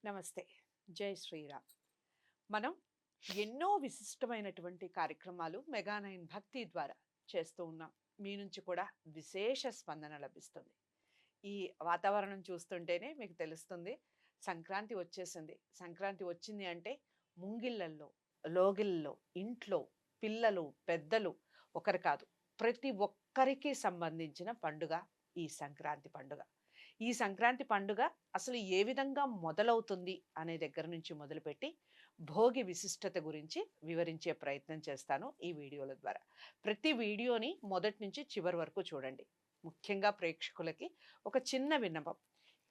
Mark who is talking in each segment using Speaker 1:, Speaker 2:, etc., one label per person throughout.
Speaker 1: నమస్తే. జై శ్రీరామ్. మనం ఎన్నో విశిష్టమైనటువంటి కార్యక్రమాలు మెగా నైన్ భక్తి ద్వారా చేస్తూ ఉన్నాం. మీ నుంచి కూడా విశేష స్పందన లభిస్తుంది. ఈ వాతావరణం చూస్తుంటేనే మీకు తెలుస్తుంది. సంక్రాంతి వచ్చేసింది. సంక్రాంతి వచ్చింది అంటే ముంగిళ్ళల్లో, లోగిళ్ళలో, ఇంట్లో పిల్లలు, పెద్దలు ఒకరు కాదు. ప్రతి ఒక్కరికి సంబంధించిన పండుగ ఈ సంక్రాంతి పండుగ. ఈ సంక్రాంతి పండుగ అసలు ఏ విధంగా మొదలవుతుంది అనే దగ్గర నుంచి మొదలుపెట్టి భోగి విశిష్టత గురించి వివరించే ప్రయత్నం చేస్తాను ఈ వీడియోల ద్వారా. ప్రతి వీడియోని మొదటి నుంచి చివరి వరకు చూడండి. ముఖ్యంగా ప్రేక్షకులకి ఒక చిన్న విన్నపం.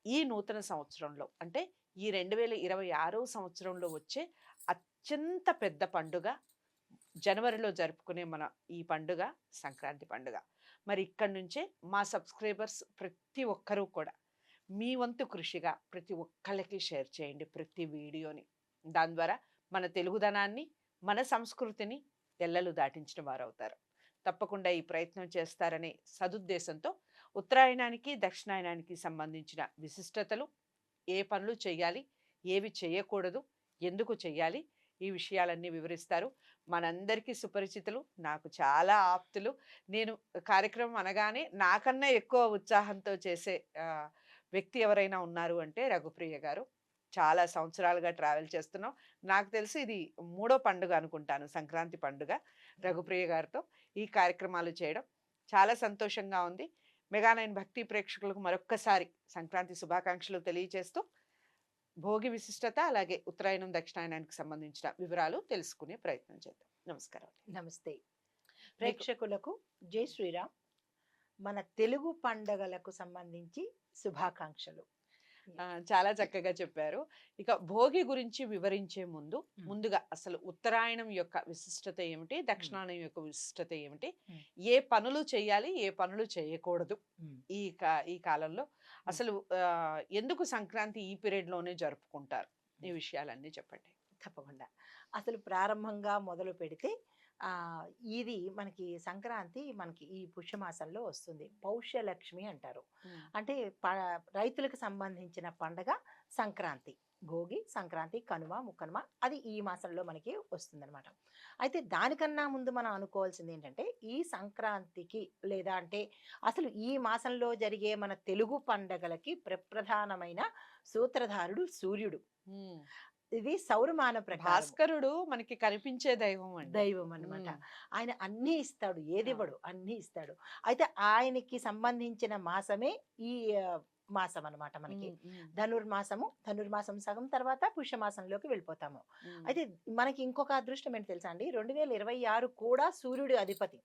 Speaker 1: ఈ నూతన సంవత్సరంలో అంటే ఈ 2026 సంవత్సరంలో వచ్చే అత్యంత పెద్ద పండుగ జనవరిలో జరుపుకునే మన ఈ పండుగ సంక్రాంతి పండుగ. మరి ఇక్కడి నుంచే మా సబ్స్క్రైబర్స్ ప్రతి ఒక్కరూ కూడా మీ వంతు కృషిగా ప్రతి ఒక్కళ్ళకి షేర్ చేయండి ప్రతి వీడియోని. దాని ద్వారా మన తెలుగుదనాన్ని, మన సంస్కృతిని ఎల్లలు దాటించిన వారవుతారు. తప్పకుండా ఈ ప్రయత్నం చేస్తారనే సదుద్దేశంతో ఉత్తరాయణానికి, దక్షిణాయనానికి సంబంధించిన విశిష్టతలు, ఏ పనులు చేయాలి, ఏవి చేయకూడదు, ఎందుకు చేయాలి, ఈ విషయాలన్నీ వివరిస్తారు. మనందరికీ సుపరిచితులు, నాకు చాలా ఆప్తులు. నేను కార్యక్రమం అనగానే నాకన్నా ఎక్కువ ఉత్సాహంతో చేసే వ్యక్తి ఎవరైనా ఉన్నారు అంటే రఘుప్రియ గారు. చాలా సంవత్సరాలుగా ట్రావెల్ చేస్తున్నాం. నాకు తెలిసి ఇది మూడో పండుగ అనుకుంటాను, సంక్రాంతి పండుగ రఘుప్రియ గారితో ఈ కార్యక్రమాలు చేయడం. చాలా సంతోషంగా ఉంది. మెగా నైన్ భక్తి ప్రేక్షకులకు మరొక్కసారి సంక్రాంతి శుభాకాంక్షలు తెలియజేస్తూ భోగి విశిష్టత అలాగే ఉత్తరాయణం దక్షిణాయనానికి సంబంధించిన వివరాలు తెలుసుకునే ప్రయత్నం చేద్దాం. నమస్కారం.
Speaker 2: నమస్తే.
Speaker 1: మీకు
Speaker 2: ప్రేక్షకులకు జై శ్రీరామ్. మన తెలుగు పండగలకు సంబంధించి శుభాకాంక్షలు.
Speaker 1: చాలా చక్కగా చెప్పారు. ఇక భోగి గురించి వివరించే ముందుగా అసలు ఉత్తరాయణం యొక్క విశిష్టత ఏమిటి, దక్షిణాయనం యొక్క విశిష్టత ఏమిటి, ఏ పనులు చేయాలి, ఏ పనులు చేయకూడదు ఈ కాలంలో, అసలు ఎందుకు సంక్రాంతి ఈ పీరియడ్ లోనే జరుపుకుంటారు, ఈ విషయాలన్నీ చెప్పండి.
Speaker 2: తప్పకుండా. అసలు ప్రారంభంగా మొదలు పెడితే ఇది మనకి సంక్రాంతి మనకి ఈ పుష్యమాసంలో వస్తుంది. పౌష్యలక్ష్మి అంటారు. అంటే రైతులకు సంబంధించిన పండగ సంక్రాంతి. భోగి, సంక్రాంతి, కనుమ, ముక్కనుమ అది ఈ మాసంలో మనకి వస్తుందన్నమాట. అయితే దానికన్నా ముందు మనం అనుకోవాల్సింది ఏంటంటే ఈ సంక్రాంతికి లేదా అంటే అసలు ఈ మాసంలో జరిగే మన తెలుగు పండగలకి ప్రప్రధానమైన సూత్రధారుడు సూర్యుడు. ఇది సౌరమాన ప్రకారం
Speaker 1: భాస్కరుడు మనకి కనిపించే దైవం
Speaker 2: అన్నమాట. ఆయన అన్ని ఇస్తాడు, ఏదివ్వడు అన్ని ఇస్తాడు. అయితే ఆయనకి సంబంధించిన మాసమే ఈ మాసం అన్నమాట. మనకి ధనుర్మాసం సగం తర్వాత పుష్యమాసంలోకి వెళ్ళిపోతాము. అయితే మనకి ఇంకొక అదృష్టం ఏంటి తెలుసా అండి, 2026 కూడా సూర్యుడి అధిపతి.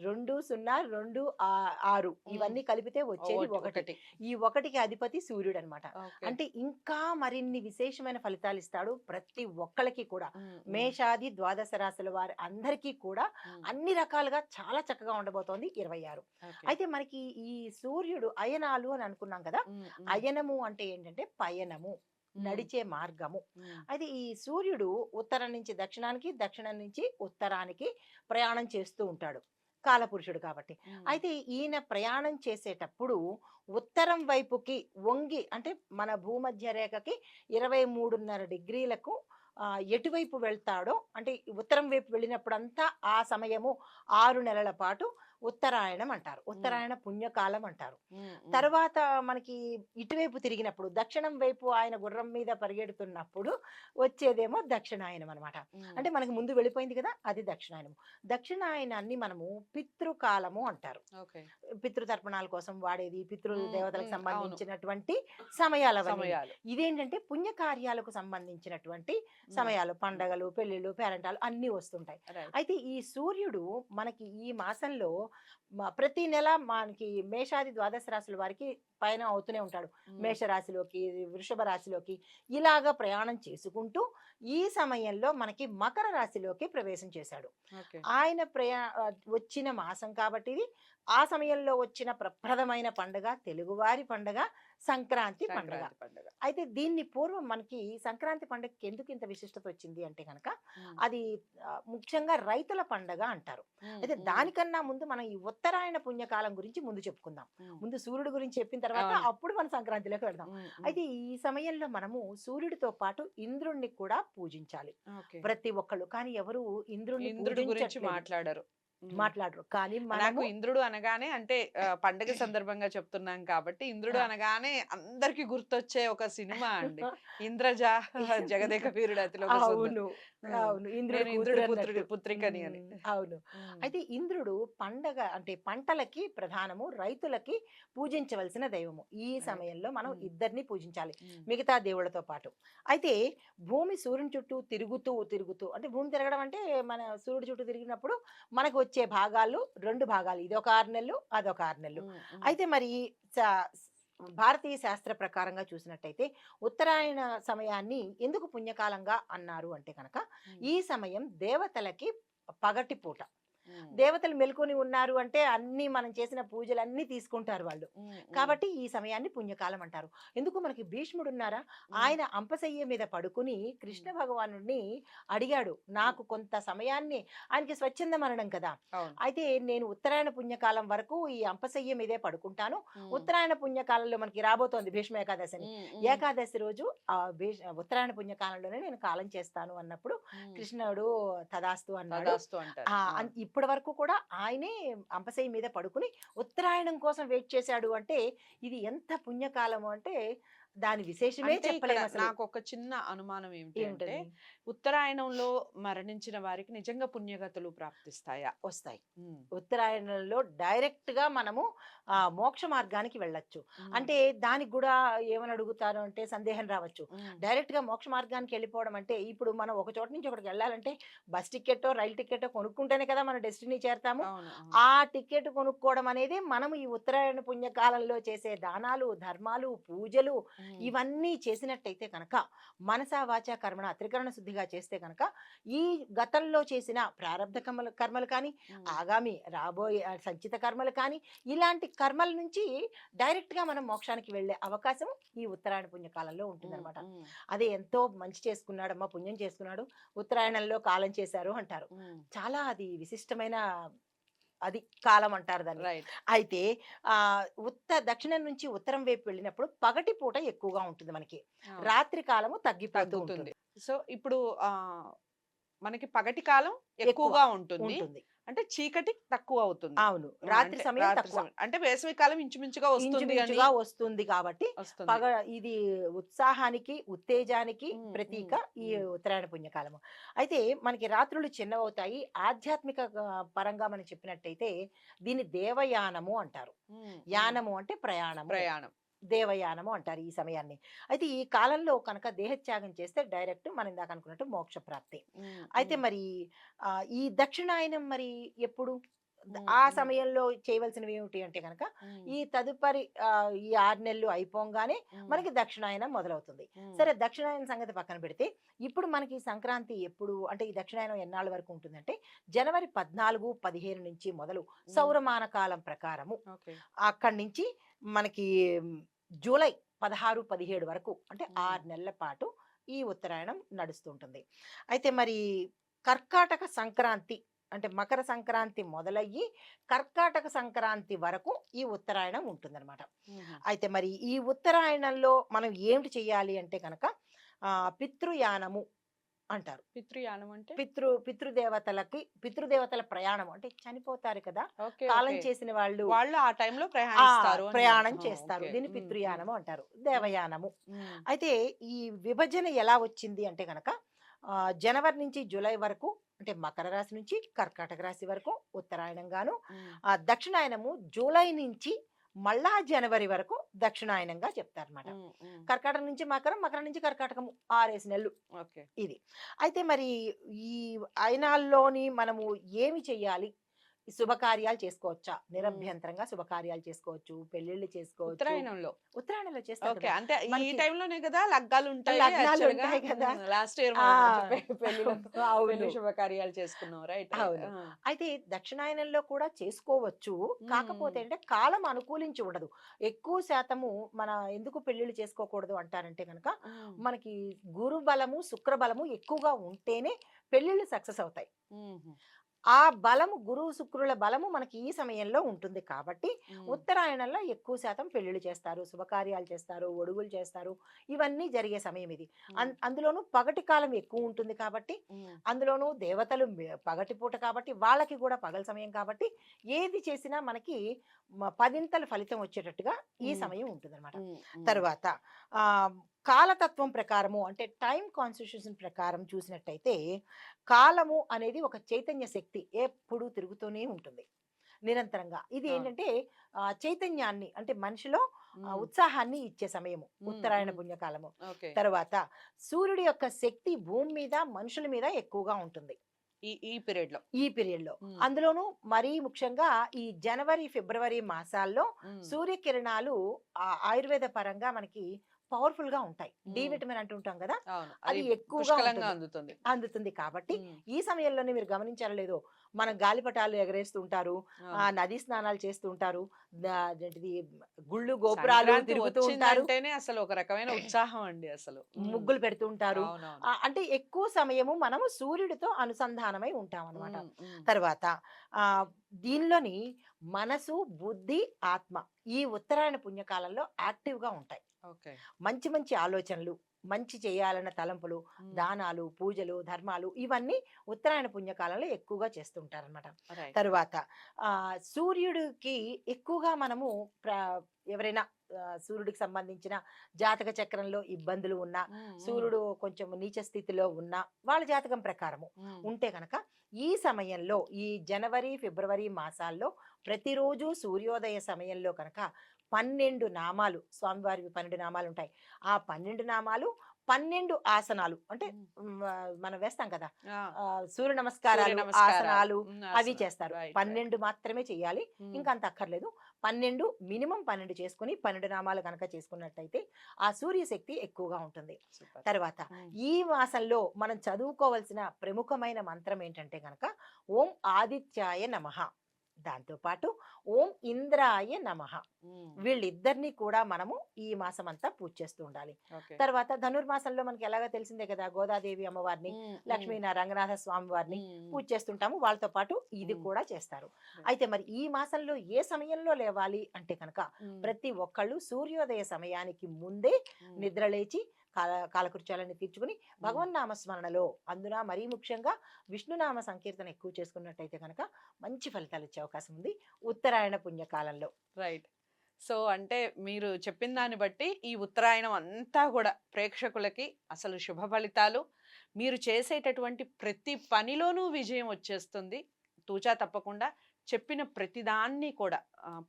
Speaker 2: 2-0-2-6 ఇవన్నీ కలిపితే వచ్చేది ఒకటి. ఈ ఒకటికి అధిపతి సూర్యుడు అనమాట. అంటే ఇంకా మరిన్ని విశేషమైన ఫలితాలు ఇస్తాడు ప్రతి ఒక్కళ్ళకి కూడా. మేషాది ద్వాదశ రాశుల వారి అందరికీ కూడా అన్ని రకాలుగా చాలా చక్కగా ఉండబోతోంది 26. అయితే మనకి ఈ సూర్యుడు అయనాలు అని అనుకున్నాం కదా. అయనము అంటే ఏంటంటే పయనము, నడిచే మార్గము. అయితే ఈ సూర్యుడు ఉత్తరం నుంచి దక్షిణానికి, దక్షిణం నుంచి ఉత్తరానికి ప్రయాణం చేస్తూ ఉంటాడు, కాలపురుషుడు కాబట్టి. అయితే ఈయన ప్రయాణం చేసేటప్పుడు ఉత్తరం వైపుకి వంగి, అంటే మన భూమధ్య రేఖకి 23.5 డిగ్రీలకు ఎటువైపు వెళ్తాడో, అంటే ఉత్తరం వైపు వెళ్ళినప్పుడంతా ఆ సమయము 6 నెలల పాటు ఉత్తరాయణం అంటారు, ఉత్తరాయణ పుణ్యకాలం అంటారు. తర్వాత మనకి ఇటువైపు తిరిగినప్పుడు దక్షిణం వైపు ఆయన గుర్రం మీద పరిగెడుతున్నప్పుడు వచ్చేదేమో దక్షిణాయనం అనమాట. అంటే మనకి ముందు వెళ్ళిపోయింది కదా, అది దక్షిణాయనము. దక్షిణాయనాన్ని మనము పితృకాలము అంటారు. పితృతర్పణాల కోసం వాడేది, పితృ దేవతలకు సంబంధించినటువంటి సమయాలు. ఇదేంటంటే పుణ్యకార్యాలకు సంబంధించినటువంటి సమయాలు, పండగలు, పెళ్లిళ్ళు, పేరంటాలు అన్ని వస్తుంటాయి. అయితే ఈ సూర్యుడు మనకి ఈ మాసంలో ప్రతి నెల మనకి మేషాది ద్వాదశ రాశుల వారికి పైన అవుతూనే ఉంటాడు. మేషరాశిలోకి, వృషభ రాశిలోకి ఇలాగా ప్రయాణం చేసుకుంటూ ఈ సమయంలో మనకి మకర రాశిలోకి ప్రవేశం చేశాడు. ఆయన వచ్చిన మాసం కాబట్టి ఇది ఆ సమయంలో వచ్చిన ప్రప్రదమైన పండుగ తెలుగువారి పండుగ సంక్రాంతి పండుగ.
Speaker 1: సంక్రాంతి పండుగ.
Speaker 2: అయితే దీన్ని పూర్వం మనకి సంక్రాంతి పండుగకి ఎందుకు ఇంత విశిష్టత వచ్చింది అంటే కనుక
Speaker 1: ఉమ్,
Speaker 2: అది ముఖ్యంగా రైతుల పండగ అంటారు.
Speaker 1: ఉమ్,
Speaker 2: అయితే
Speaker 1: ఉమ్,
Speaker 2: దానికన్నా ముందు మనం ఈ ఉత్తరాయణ పుణ్యకాలం గురించి ముందు చెప్పుకుందాం.
Speaker 1: ఉమ్,
Speaker 2: ముందు సూర్యుడు గురించి చెప్పిన తర్వాత
Speaker 1: అవును.
Speaker 2: అప్పుడు మనం సంక్రాంతిలోకి వెళ్దాం.
Speaker 1: ఉమ్, ఉమ్,
Speaker 2: అయితే ఈ సమయంలో మనము సూర్యుడితో పాటు ఇంద్రుణ్ణి కూడా పూజించాలి
Speaker 1: ఓకే.
Speaker 2: ప్రతి ఒక్కళ్ళు. కానీ ఎవరు ఇంద్రుణ్ణి
Speaker 1: ఇంద్రుడి గురించి
Speaker 2: పూజించట్లేదు,
Speaker 1: మాట్లాడరు. ఉమ్.
Speaker 2: మాట్లాడరు. కానీ
Speaker 1: నాకు
Speaker 2: మనము
Speaker 1: ఇంద్రుడు అనగానే అంటే పండగ సందర్భంగా చెప్తున్నాం కాబట్టి ఇంద్రుడు
Speaker 2: ఆ,
Speaker 1: అనగానే అందరికి గుర్తొచ్చే ఒక సినిమా అండి. ఇంద్రజ జగదేక వీరుడు అతిలోక సుందరి.
Speaker 2: అవును.
Speaker 1: ఉమ్.
Speaker 2: అవును. ఇంద్రుడి
Speaker 1: నేను
Speaker 2: కూతురు
Speaker 1: ఇంద్రుడి
Speaker 2: అన్నట్టు.
Speaker 1: పుత్రికని అని.
Speaker 2: అవును.
Speaker 1: ఉమ్,
Speaker 2: అయితే ఇంద్రుడు పండగ అంటే పంటలకి ప్రధానము, రైతులకి పూజించవలసిన దైవము. ఈ
Speaker 1: రైట్.
Speaker 2: సమయంలో మనం
Speaker 1: ఉమ్,
Speaker 2: ఇద్దరిని పూజించాలి
Speaker 1: ఉమ్,
Speaker 2: మిగతా దేవుళ్ళతో పాటు. అయితే భూమి సూర్యుని చుట్టూ తిరుగుతూ తిరుగుతూ అంటే భూమి తిరగడం అంటే మన సూర్యుడి చుట్టూ తిరిగినప్పుడు మనకు వచ్చే భాగాలు 2 భాగాలు. ఇదొక 6 నెలలు, అదొక 6 నెలలు.
Speaker 1: ఉమ్, ఉమ్,
Speaker 2: అయితే మరి సా భారతీయ శాస్త్ర ప్రకారంగా చూసినట్టయితే ఉత్తరాయణ సమయాన్ని ఎందుకు పుణ్యకాలంగా అన్నారు అంటే కనుక
Speaker 1: ఉమ్,
Speaker 2: ఈ సమయం దేవతలకి పగటి పూట.
Speaker 1: ఉమ్,
Speaker 2: దేవతలు మెలుకొని ఉన్నారు అంటే అన్ని మనం చేసిన పూజలన్నీ తీసుకుంటారు వాళ్ళు.
Speaker 1: ఉమ్, ఉమ్,
Speaker 2: కాబట్టి ఈ సమయాన్ని పుణ్యకాలం అంటారు. ఎందుకు మనకి భీష్ముడు ఉన్నారా,
Speaker 1: ఉమ్,
Speaker 2: ఆయన అంపశయ్య మీద పడుకుని కృష్ణ భగవానుడిని అడిగాడు, నాకు కొంత సమయాన్ని, ఆయనకి స్వచ్ఛంద మరణం కదా.
Speaker 1: అవును.
Speaker 2: అయితే నేను ఉత్తరాయణ పుణ్యకాలం వరకు ఈ అంపశయ్య మీదే పడుకుంటాను.
Speaker 1: ఉమ్,
Speaker 2: ఉత్తరాయణ పుణ్యకాలంలో మనకి రాబోతోంది భీష్మ ఏకాదశి అని.
Speaker 1: ఉమ్, ఉమ్,
Speaker 2: ఏకాదశి రోజు ఆ ఉత్తరాయణ పుణ్యకాలంలోనే నేను కాలం చేస్తాను అన్నప్పుడు
Speaker 1: ఉమ్,
Speaker 2: కృష్ణుడు తదాస్తు అన్నాడు.
Speaker 1: తదాస్తు అంటారు.
Speaker 2: ఇప్పటి వరకు కూడా ఆయనే అంపశయ్య మీద పడుకుని ఉత్తరాయణం కోసం వెయిట్ చేశాడు. అంటే ఇది ఎంత పుణ్యకాలము అంటే దాని విశేషమే
Speaker 1: అంటే ఇక్కడ
Speaker 2: చెప్పలేము అసలు.
Speaker 1: నాకు ఒక చిన్న అనుమానం ఏమిటి అంటే
Speaker 2: ఏమిటది?
Speaker 1: ఉత్తరాయణంలో మరణించిన వారికి నిజంగా పుణ్యగతులు ప్రాప్తిస్తాయా?
Speaker 2: వస్తాయి.
Speaker 1: ఉమ్,
Speaker 2: ఉత్తరాయణంలో డైరెక్ట్ గా మనము మోక్ష మార్గానికి వెళ్ళొచ్చు.
Speaker 1: ఉమ్,
Speaker 2: అంటే దానికి కూడా ఏమని అడుగుతారు అంటే సందేహం రావచ్చు.
Speaker 1: ఉమ్,
Speaker 2: డైరెక్ట్ గా మోక్ష మార్గానికి వెళ్ళిపోవడం అంటే ఇప్పుడు మనం ఒక చోట నుంచి ఒకటికి వెళ్ళాలంటే బస్ టికెట్టో రైలు టికెట్టో కొనుక్కుంటేనే కదా మన డెస్టినీ చేరతాము.
Speaker 1: అవును, అవును.
Speaker 2: ఆ టికెట్ కొనుక్కోవడం అనేది మనం ఈ ఉత్తరాయణ పుణ్యకాలంలో చేసే దానాలు, ధర్మాలు, పూజలు
Speaker 1: ఉమ్,
Speaker 2: ఇవన్నీ చేసినట్టయితే కనుక మనసా వాచా కర్మణ త్రికరణ శుద్ధిగా చేస్తే కనుక ఈ గతంలో చేసిన ప్రారంధ కర్మలు కానీ
Speaker 1: ఉమ్,
Speaker 2: ఆగామి రాబోయే సంచిత కర్మలు కానీ ఇలాంటి కర్మల నుంచి డైరెక్ట్ గా మనం మోక్షానికి వెళ్ళే అవకాశం ఈ ఉత్తరాయణ పుణ్యకాలంలో ఉంటుందన్నమాట.
Speaker 1: ఉమ్,
Speaker 2: అదే ఎంతో మంచి చేసుకున్నాడమ్మా, పుణ్యం చేసుకున్నాడు, ఉత్తరాయణంలో కాలం చేశారు అంటారు.
Speaker 1: ఉమ్,
Speaker 2: చాలా అది విశిష్టమైన అది కాలం అంటారు దాన్ని.
Speaker 1: రైట్.
Speaker 2: అయితే దక్షిణం నుంచి ఉత్తరం వైపు వెళ్ళినప్పుడు పగటి పూట ఎక్కువగా ఉంటుంది మనకి,
Speaker 1: అవును.
Speaker 2: రాత్రి కాలము తగ్గిపోతూ
Speaker 1: తగ్గుతుంది.
Speaker 2: ఉంటుంది.
Speaker 1: సో ఇప్పుడు మనకి పగటి కాలం
Speaker 2: ఎక్కువ
Speaker 1: ఎక్కువగా ఉంటుంది,
Speaker 2: ఉంటుంది.
Speaker 1: అంటే చీకటి తక్కువ అవుతుంది.
Speaker 2: అవును, రాత్రి
Speaker 1: అంటే
Speaker 2: సమయం
Speaker 1: రాత్రి
Speaker 2: తక్కువ,
Speaker 1: సమయం అంటే వేసవి కాలం ఇంచుమించుగా వస్తుంది అని
Speaker 2: ఇంచుమించుగా వస్తుంది కాబట్టి
Speaker 1: వస్తుంది.
Speaker 2: ఇది ఉత్సాహానికి ఉత్తేజానికి
Speaker 1: ఉమ్,
Speaker 2: ప్రతీక
Speaker 1: ఉమ్,
Speaker 2: ఈ
Speaker 1: ఉమ్,
Speaker 2: ఉత్తరాయణ పుణ్యకాలము. అయితే మనకి రాత్రులు చిన్నవవుతాయి. ఆధ్యాత్మిక పరంగా మనం చెప్పినట్టయితే దీన్ని దేవయానము అంటారు.
Speaker 1: ఉమ్, ఉమ్,
Speaker 2: యానము అంటే ప్రయాణము,
Speaker 1: ప్రయాణం.
Speaker 2: దేవయానము అంటారు ఈ సమయాన్ని. అయితే ఈ కాలంలో కనుక దేహత్యాగం చేస్తే డైరెక్ట్ మనం ఇందాక అనుకున్నట్టు మోక్ష ప్రాప్తి.
Speaker 1: ఉమ్,
Speaker 2: అయితే
Speaker 1: ఉమ్,
Speaker 2: మరి ఈ దక్షిణాయనం మరి ఎప్పుడు
Speaker 1: ఉమ్,
Speaker 2: ఆ
Speaker 1: ఉమ్,
Speaker 2: సమయంలో చేయవలసినవి ఏమిటి అంటే కనుక
Speaker 1: ఉమ్,
Speaker 2: ఈ తదుపరి ఈ 6 నెలలు అయిపోగానే
Speaker 1: ఉమ్,
Speaker 2: మనకి దక్షిణాయనం మొదలవుతుంది.
Speaker 1: ఉమ్,
Speaker 2: సరే, దక్షిణాయనం సంగతి పక్కన పెడితే ఇప్పుడు మనకి సంక్రాంతి ఎప్పుడు అంటే ఈ దక్షిణాయనం ఎన్నాళ్ళ వరకు ఉంటుందంటే జనవరి 14, 15 నుంచి మొదలు
Speaker 1: ఉమ్,
Speaker 2: సౌరమాన కాలం ప్రకారము.
Speaker 1: ఓకే.
Speaker 2: అక్కడి నుంచి మనకి జూలై 16, 17 వరకు అంటే
Speaker 1: ఉమ్,
Speaker 2: 6 నెలల పాటు ఈ ఉత్తరాయణం నడుస్తుంటుంది. అయితే మరి కర్కాటక సంక్రాంతి అంటే మకర సంక్రాంతి మొదలయ్యి కర్కాటక సంక్రాంతి వరకు ఈ ఉత్తరాయణం ఉంటుందన్నమాట.
Speaker 1: ఉమ్,
Speaker 2: అయితే మరి ఈ ఉత్తరాయణంలో మనం ఏమిటి చెయ్యాలి అంటే కనుక పితృయానము అంటారు.
Speaker 1: పితృయానం అంటే
Speaker 2: పితృదేవతల ప్రయాణం అంటే చనిపోతారు కదా,
Speaker 1: ఓకే,
Speaker 2: కాలం
Speaker 1: ఓకే.
Speaker 2: చేసిన వాళ్ళు
Speaker 1: వాళ్ళు ఆ టైంలో ప్రయాణిస్తారు అని
Speaker 2: ప్రయాణం
Speaker 1: అర్థం.
Speaker 2: చేస్తారు.
Speaker 1: ఓకే.
Speaker 2: దీన్ని
Speaker 1: ఉమ్, ఉమ్,
Speaker 2: పితృయానము అంటారు, దేవయానము.
Speaker 1: ఉమ్,
Speaker 2: అయితే ఈ విభజన ఎలా వచ్చింది అంటే కనుక జనవరి నుంచి జూలై వరకు అంటే మకర రాశి నుంచి కర్కాటక రాశి వరకు ఉత్తరాయణం గాను,
Speaker 1: ఉమ్,
Speaker 2: దక్షిణాయనము జూలై నుంచి మళ్ళా జనవరి వరకు దక్షిణాయనంగా చెప్తారన్నమాట.
Speaker 1: ఉమ్, ఉమ్,
Speaker 2: కర్కాటక నుంచి మకరం, మకరం నుంచి కర్కాటకము 6 నెలలు
Speaker 1: ఓకే.
Speaker 2: ఇది. అయితే మరి ఈ అయినాల్లోని మనము ఏమి చెయ్యాలి, శుభకార్యాలు చేసుకోవచ్చా, నిరభ్యంతరంగా శుభకార్యాలు చేసుకోవచ్చు, పెళ్లిళ్ళు చేసుకోవచ్చు.
Speaker 1: ఉత్తరాయణంలో
Speaker 2: ఉత్తరాయణంలో చేస్తారు
Speaker 1: ఓకే.
Speaker 2: కదా
Speaker 1: అంటే ఈ
Speaker 2: మనకి.
Speaker 1: టైంలోనే కదా లగ్గాలు ఉంటాయి
Speaker 2: లగ్నాలు
Speaker 1: యాక్చువల్‌గా.
Speaker 2: ఉంటాయి కదా.
Speaker 1: లాస్ట్ ఇయర్
Speaker 2: ఆ,
Speaker 1: మనం కొంచెం పెళ్లిలో
Speaker 2: అవును
Speaker 1: పెళ్లి శుభకార్యాలు చేసుకున్నాం. రైట్. రైట్.
Speaker 2: అవును. అయితే దక్షిణాయనంలో కూడా చేసుకోవచ్చు. కాకపోతే అంటే కాలం అనుకూలించి ఉండదు. ఎక్కువ శాతము మన ఎందుకు పెళ్ళిళ్ళు చేసుకోకూడదు అంటారంటే గనక, మనకి గురు బలము, శుక్ర బలము ఎక్కువగా ఉంటేనే పెళ్ళిళ్ళు సక్సెస్ అవుతాయి. ఆ బలము, గురువు శుక్రుల బలము మనకి ఈ సమయంలో ఉంటుంది కాబట్టి ఉత్తరాయణంలో ఎక్కువ శాతం పెళ్ళిళ్ళు చేస్తారు, శుభకార్యాలు చేస్తారు, ఒడుగులు చేస్తారు. ఇవన్నీ జరిగే సమయం ఇది. అందులోనూ పగటి కాలం ఎక్కువ ఉంటుంది కాబట్టి, అందులోనూ దేవతలు పగటి పూట కాబట్టి వాళ్ళకి కూడా పగల సమయం కాబట్టి ఏది చేసినా మనకి పదింతల ఫలితం వచ్చేటట్టుగా ఈ సమయం ఉంటుందన్నమాట. తర్వాత ఆ కాలతత్వం ప్రకారము అంటే టైం కాన్స్టిట్యూషన్ ప్రకారం చూసినట్టయితే, కాలము అనేది ఒక చైతన్య శక్తి ఎప్పుడూ తిరుగుతూనే ఉంటుంది నిరంతరంగా. ఇది ఏంటంటే చైతన్యాన్ని అంటే మనిషిలో ఉత్సాహాన్ని ఇచ్చే సమయము ఉత్తరాయణ పుణ్యకాలము. తర్వాత సూర్యుడి యొక్క శక్తి భూమి మీద, మనుషుల మీద ఎక్కువగా ఉంటుంది ఈ పీరియడ్ లో. అందులోనూ మరీ ముఖ్యంగా ఈ జనవరి, ఫిబ్రవరి మాసాల్లో సూర్యకిరణాలు ఆయుర్వేద పరంగా మనకి పవర్ఫుల్ గా ఉంటాయి. డి విటమిన్ అంటుంటాం కదా, అది ఎక్కువగా అందుతుంది కాబట్టి ఈ సమయంలోనే మీరు గమనించారో లేదో, మన గాలిపటాలు ఎగరేస్తుంటారు, నదీ స్నానాలు చేస్తూ ఉంటారు, గుళ్ళు గోపురాలు తిరుగుతూ ఉంటారు,
Speaker 1: అసలు ఒక రకమైన ఉత్సాహం అండి. అసలు
Speaker 2: ముగ్గులు పెడుతూ ఉంటారు. అంటే ఎక్కువ సమయము మనము సూర్యుడితో అనుసంధానమై ఉంటాం అన్నమాట. తర్వాత దీనిలోని మనసు, బుద్ధి, ఆత్మ ఈ ఉత్తరాయణ పుణ్యకాలంలో యాక్టివ్ గా ఉంటాయి. మంచి మంచి ఆలోచనలు, మంచి చేయాలన్న తలంపులు, దానాలు, పూజలు, ధర్మాలు ఇవన్నీ ఉత్తరాయణ పుణ్యకాలంలో ఎక్కువగా చేస్తుంటారనమాట. తరువాత సూర్యుడికి ఎక్కువగా మనము ఎవరైనా సూర్యుడికి సంబంధించిన జాతక చక్రంలో ఇబ్బందులు ఉన్నా, సూర్యుడు కొంచెం నీచ స్థితిలో ఉన్నా, వాళ్ళ జాతకం ప్రకారము ఉంటే కనుక ఈ సమయంలో ఈ జనవరి, ఫిబ్రవరి మాసాల్లో ప్రతిరోజు సూర్యోదయ సమయంలో కనుక 12 నామాలు, స్వామివారివి 12 నామాలు ఉంటాయి. ఆ 12 నామాలు, 12 ఆసనాలు అంటే మనం వేస్తాం కదా సూర్య నమస్కారాలు, ఆసనాలు అవి చేస్తారు. 12 మాత్రమే చేయాలి, ఇంకా అంత అక్కర్లేదు. 12 మినిమం 12 చేసుకుని 12 నామాలు కనుక చేసుకున్నట్టయితే ఆ సూర్య శక్తి ఎక్కువగా ఉంటుంది. తర్వాత ఈ మాసంలో మనం చదువుకోవాల్సిన ప్రముఖమైన మంత్రం ఏంటంటే కనుక ఓం ఆదిత్యాయ నమః, దాంతోపాటు ఓం ఇంద్రాయ నమః. వీళ్ళిద్దరిని కూడా మనము ఈ మాసం అంతా పూజ చేస్తూ ఉండాలి. తర్వాత ధనుర్మాసంలో మనకి ఎలాగో తెలిసిందే కదా, గోదాదేవి అమ్మవారిని, లక్ష్మీ రంగనాథ స్వామి వారిని పూజ చేస్తుంటాము. వాళ్ళతో పాటు ఇది కూడా చేస్తారు. అయితే మరి ఈ మాసంలో ఏ సమయంలో లేవాలి అంటే కనుక ప్రతి ఒక్కళ్ళు సూర్యోదయ సమయానికి ముందే నిద్రలేచి కాలకృత్యాలను తీర్చుకుని భగవన్నామ స్మరణలో, అందున మరీ ముఖ్యంగా విష్ణునామ సంకీర్తన ఎక్కువ చేసుకున్నట్టయితే కనుక మంచి ఫలితాలు ఇచ్చే అవకాశం ఉంది ఉత్తరాయణ పుణ్యకాలంలో.
Speaker 1: రైట్. సో అంటే మీరు చెప్పిన దాన్ని బట్టి ఈ ఉత్తరాయణం అంతా కూడా ప్రేక్షకులకి అసలు శుభ ఫలితాలు, మీరు చేసేటటువంటి ప్రతి పనిలోనూ విజయం వచ్చేస్తుంది. తూచా తప్పకుండా చెప్పిన ప్రతిదాన్ని కూడా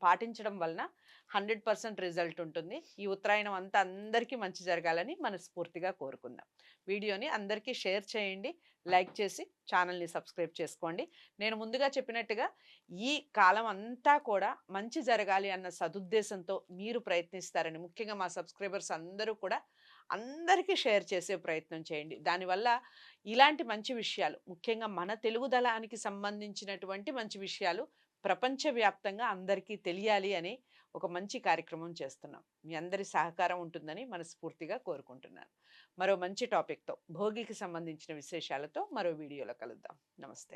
Speaker 1: పాటించడం వలన 100% రిజల్ట్ ఉంటుంది. ఈ ఉత్తరాయణం అంతా అందరికీ మంచి జరగాలని మనస్ఫూర్తిగా కోరుకుందాం. వీడియోని అందరికీ షేర్ చేయండి, లైక్ చేసి ఛానల్ని సబ్స్క్రైబ్ చేసుకోండి. నేను ముందుగా చెప్పినట్టుగా ఈ కాలం అంతా కూడా మంచి జరగాలి అన్న సదుద్దేశంతో మీరు ప్రయత్నిస్తారని, ముఖ్యంగా మా సబ్స్క్రైబర్స్ అందరూ కూడా అందరికీ షేర్ చేసే ప్రయత్నం చేయండి. దానివల్ల ఇలాంటి మంచి విషయాలు, ముఖ్యంగా మన తెలుగు దళానికి సంబంధించినటువంటి మంచి విషయాలు ప్రపంచవ్యాప్తంగా అందరికీ తెలియాలి అని ఒక మంచి కార్యక్రమం చేస్తున్నాం. మీ అందరి సహకారం ఉంటుందని మనస్ఫూర్తిగా కోరుకుంటున్నాను. మరో మంచి టాపిక్తో, భోగికి సంబంధించిన విశేషాలతో మరో వీడియోలో కలుద్దాం. నమస్తే.